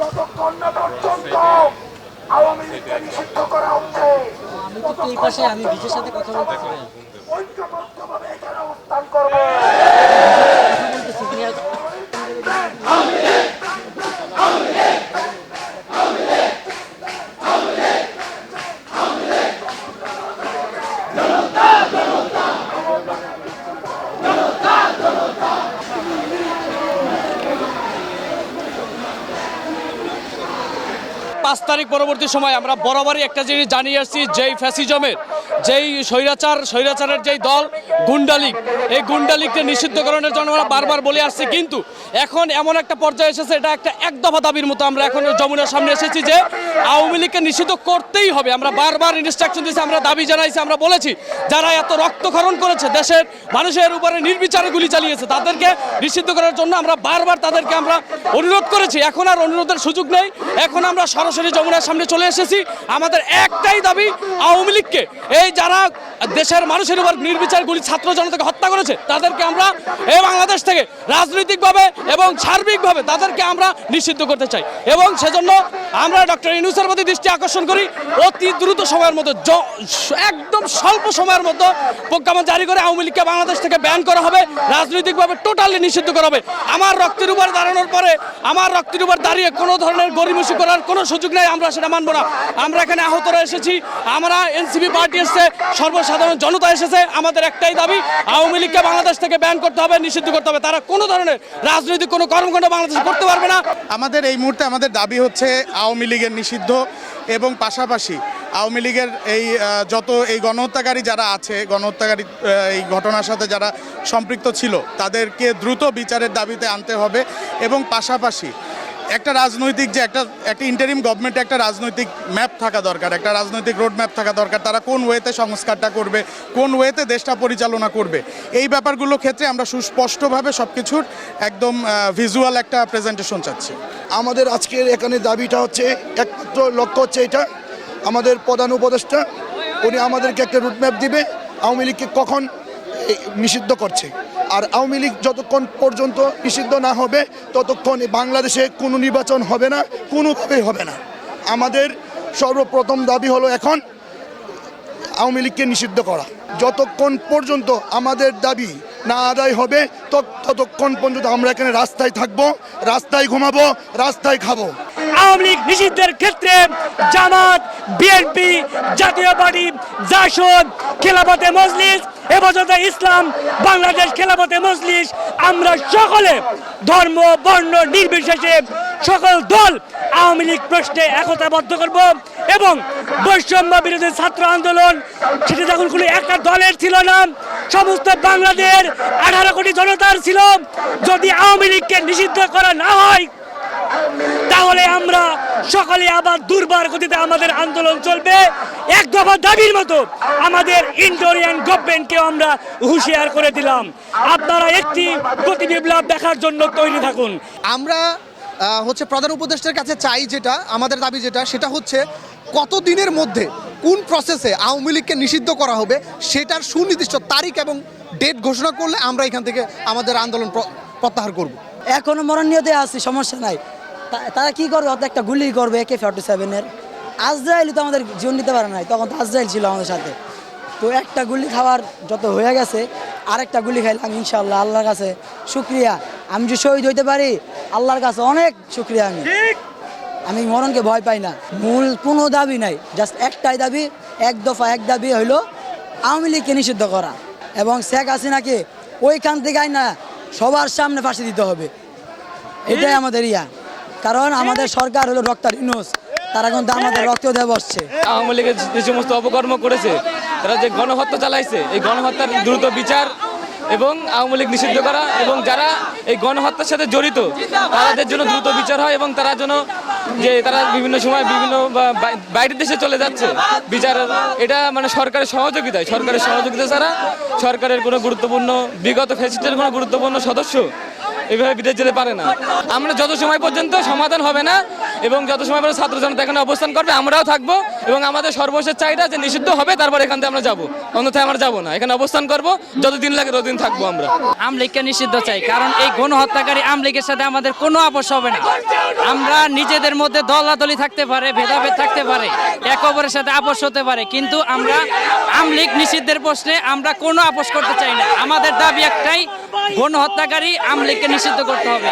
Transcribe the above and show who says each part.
Speaker 1: যতক্ষণ না পর্যন্ত আওয়ামী লীগকে নিষিদ্ধ করা হচ্ছে
Speaker 2: আমি তো এই পাশে আমি বিজের সাথে কথা বলতেছি ভাই।
Speaker 1: ঐক্যবদ্ধভাবে এখানে অবস্থান করবে।
Speaker 3: পাঁচ তারিখ পরবর্তী সময় আমরা বরাবরই একটা জিনিস জানিয়ে আসছি, যেই ফ্যাসিজমের যেই স্বৈরাচারের যেই দল গুন্ডা লীগ, এই গুন্ডা লীগকে নিষিদ্ধকরণের জন্য আমরা বারবার বলে আসছি। কিন্তু এখন এমন একটা পর্যায়ে এসেছে, এটা একটা একদফা দাবির মতো আমরা এখন যমুনার সামনে এসেছি যে আওয়ামী লীগকে নিষিদ্ধ করতেই হবে। আমরা বারবার ইনস্ট্রাকশন দিয়েছি, আমরা দাবি জানাইছি, আমরা বলেছি যারা এত রক্তক্ষরণ করেছে, দেশের মানুষের উপরে নির্বিচারে গুলি চালিয়েছে, তাদেরকে নিষিদ্ধ করার জন্য আমরা বারবার তাদেরকে আমরা অনুরোধ করেছি। এখন আর অনুরোধের সুযোগ নেই, এখন আমরা সরাসরি যমুনার সামনে চলে এসেছি। আমাদের একটাই দাবি, আওয়ামী লীগকে, এই যারা দেশের মানুষের উপর নির্বিচার গুলি ছাত্র জনতাকে হত্যা করেছে, তাদেরকে আমরা এই বাংলাদেশ থেকে রাজনৈতিকভাবে এবং সার্বিকভাবে তাদেরকে আমরা নিষিদ্ধ করতে চাই। এবং সেজন্য আমরা ডক্টর ইউনূসের প্রতি দৃষ্টি আকর্ষণ করি, অতি দ্রুত সময়ের মধ্যে, একদম স্বল্প সময়ের মধ্যে প্রজ্ঞাপন জারি করে আওয়ামী লীগকে বাংলাদেশ থেকে ব্যান করা হবে, রাজনৈতিকভাবে টোটালি নিষিদ্ধ করা হবে। আমার রক্তের উপর দাঁড়ানোর পরে, আমার রক্তের উপর দাঁড়িয়ে কোনো ধরনের গরিমসি করার কোনো সুযোগ নেই, আমরা সেটা মানব না। আমরা এখানে আহতরা এসেছি, আমরা এনসিপি পার্টি এসেছে, সর্বসাধারণ জনতা এসেছে। আমাদের একটাই দাবি, আওয়ামী লীগকে বাংলাদেশ থেকে ব্যান করতে হবে, নিষিদ্ধ করতে হবে। তারা কোনো ধরনের রাজনৈতিক কোনো কর্মকাণ্ড বাংলাদেশে করতে পারবে না।
Speaker 4: আমাদের এই মুহূর্তে আমাদের দাবি হচ্ছে আওয়ামী লীগের নিষিদ্ধ, এবং পাশাপাশি আওয়ামী লীগের এই যত এই গণহত্যাকারী যারা আছে, গণহত্যাকারী এই ঘটনার সাথে যারা সম্পৃক্ত ছিল, তাদেরকে দ্রুত বিচারের দাবিতে আনতে হবে। এবং পাশাপাশি একটা রাজনৈতিক যে একটা ইন্টারিম গভর্নমেন্টে একটা রাজনৈতিক ম্যাপ থাকা দরকার, একটা রাজনৈতিক রোড ম্যাপ থাকা দরকার। তারা কোন ওয়েতে সংস্কারটা করবে, কোন ওয়েতে দেশটা পরিচালনা করবে, এই ব্যাপারগুলোর ক্ষেত্রে আমরা সুস্পষ্টভাবে সব কিছুর একদম ভিজুয়াল একটা প্রেজেন্টেশন চাচ্ছি।
Speaker 5: আমাদের আজকের এখানে দাবিটা হচ্ছে, একমাত্র লক্ষ্য হচ্ছে এটা, আমাদের প্রধান উপদেষ্টা উনি আমাদেরকে একটা রুটম্যাপ দিবে আওয়ামী লীগকে কখন নিষিদ্ধ করছে। আর আওয়ামী লীগ যতক্ষণ পর্যন্ত নিষিদ্ধ না হবে ততক্ষণ বাংলাদেশে কোনো নির্বাচন হবে না, কোনোভাবেই হবে না। আমাদের সর্বপ্রথম দাবি হলো এখন আওয়ামী লীগকে নিষিদ্ধ করা। যতক্ষণ পর্যন্ত আমাদের দাবি না আদায় হবে ততক্ষণ পর্যন্ত আমরা এখানে রাস্তায় থাকবো, রাস্তায় ঘুমাবো, রাস্তায় খাবো।
Speaker 6: আওয়ামী লীগ নিষিদ্ধের ক্ষেত্রে জামাত, বিএনপি, জাতীয় পার্টি, জাসদ, খেলাফতে মজলিস, হেফাজতে ইসলাম, বাংলাদেশ খেলাফতে মজলিস, আমরা সকলে ধর্ম বর্ণ নির্বিশেষে সকল দল আওয়ামী লীগ প্রশ্নে একতাবদ্ধ করব। এবং বৈষম্য বিরোধী ছাত্র আন্দোলন সেটা যখন কোনো একটা দলের ছিল না, সমস্ত বাংলাদেশ 18 কোটি জনতার ছিল। যদি আওয়ামী লীগকে নিষিদ্ধ করা না হয় তাহলে আমরা সকলে আবার দুর্বার গতিতে আমাদের আন্দোলন চলবে। এক দফা দাবির মতো আমাদের ইন্ডোরিয়ান গভর্নমেন্টকেও আমরা হুঁশিয়ার করে দিলাম, আপনারা একটি গতি বিপ্লব দেখার জন্য তৈরি থাকুন।
Speaker 7: আমরা হচ্ছে প্রধান উপদেষ্টার কাছে চাই, যেটা আমাদের দাবি, যেটা সেটা হচ্ছে কতদিনের মধ্যে কোন প্রসেসে আওয়ামী লীগকে নিষিদ্ধ করা হবে সেটার সুনির্দিষ্ট তারিখ এবং ডেট ঘোষণা করলে আমরা এখান থেকে আমাদের আন্দোলন প্রত্যাহার করব।
Speaker 2: এখনো মরণীয়তে আছি, সমস্যা নাই। তারা কি করবে, হয়তো একটা গুলি করবে AK-47-এর। আজরাইল তো আমাদের জীবন নিতে পারে নাই, তখন তো আজরাইল ছিল আমাদের সাথে। তো একটা গুলি খাওয়ার যত হয়ে গেছে, আরেকটা গুলি খাইলাম ইনশাল্লাহ। আল্লাহর কাছে শুক্রিয়া, আমি যে শহীদ হইতে পারি আল্লাহর কাছে অনেক শুক্রিয়া। আমি মরণকে ভয় পাই না। মূল কোনো দাবি নাই, জাস্ট একটাই দাবি, এক দফা এক দাবি হইলো আওয়ামী লীগকে নিষিদ্ধ করা এবং শেখ হাসিনাকে ওইখান থেকে না সবার সামনে ফাঁসি দিতে হবে। এটাই আমাদের কারণ আমাদের সরকার হলো ডক্টর ইউনূস, তারা কিন্তু আমাদের রক্ত দিয়ে বসছে।
Speaker 3: আওয়ামী লীগের যে সমস্ত অপকর্ম করেছে, তারা যে গণহত্যা চালাইছে, এই গণহত্যার দ্রুত বিচার এবং আওয়ামী লীগ নিষিদ্ধ করা, এবং যারা এই গণহত্যার সাথে জড়িত তাদের জন্য দ্রুত বিচার হয়, এবং তারা যেন যে তারা বিভিন্ন সময় বিভিন্ন বাইরের দেশে চলে যাচ্ছে বিচার, এটা মানে সরকারের সহযোগিতা ছাড়া সরকারের কোনো গুরুত্বপূর্ণ বিগত ফ্যাসিস্টের কোনো গুরুত্বপূর্ণ সদস্য এভাবে বিদেশ যেতে পারে না। আমরা যত সময় পর্যন্ত সমাধান হবে না
Speaker 8: এবং যত সময় পর্যন্ত ছাত্র জনতা এখানে অবস্থান করবে আমরাও থাকবো এবং আমাদের সর্বশেষ চাহিদা যে নিষিদ্ধ হবে, তারপর এখান থেকে আমরা যাবো, অন্যথায় আমরা যাবো না। এখানে অবস্থান করবো, যতদিন লাগে ততদিন থাকবো আমরা।
Speaker 9: আমলিগকে নিষিদ্ধ চাই, কারণ এই গণহত্যাকারী আমলিগের সাথে আমাদের কোনো আপোষ হবে না। আমরা নিজেদের মধ্যে দলাদলি থাকতে পারে, ভেদাভেদ থাকতে পারে, একে অপরের সাথে আপোষ হতে পারে, কিন্তু আমরা আমলিগ নিষিদ্ধের প্রশ্নে আমরা কোনো আপোষ করতে চাই না। আমাদের দাবি একটাই, গণহত্যাকারী আমলিগকে নিষিদ্ধ করতে হবে।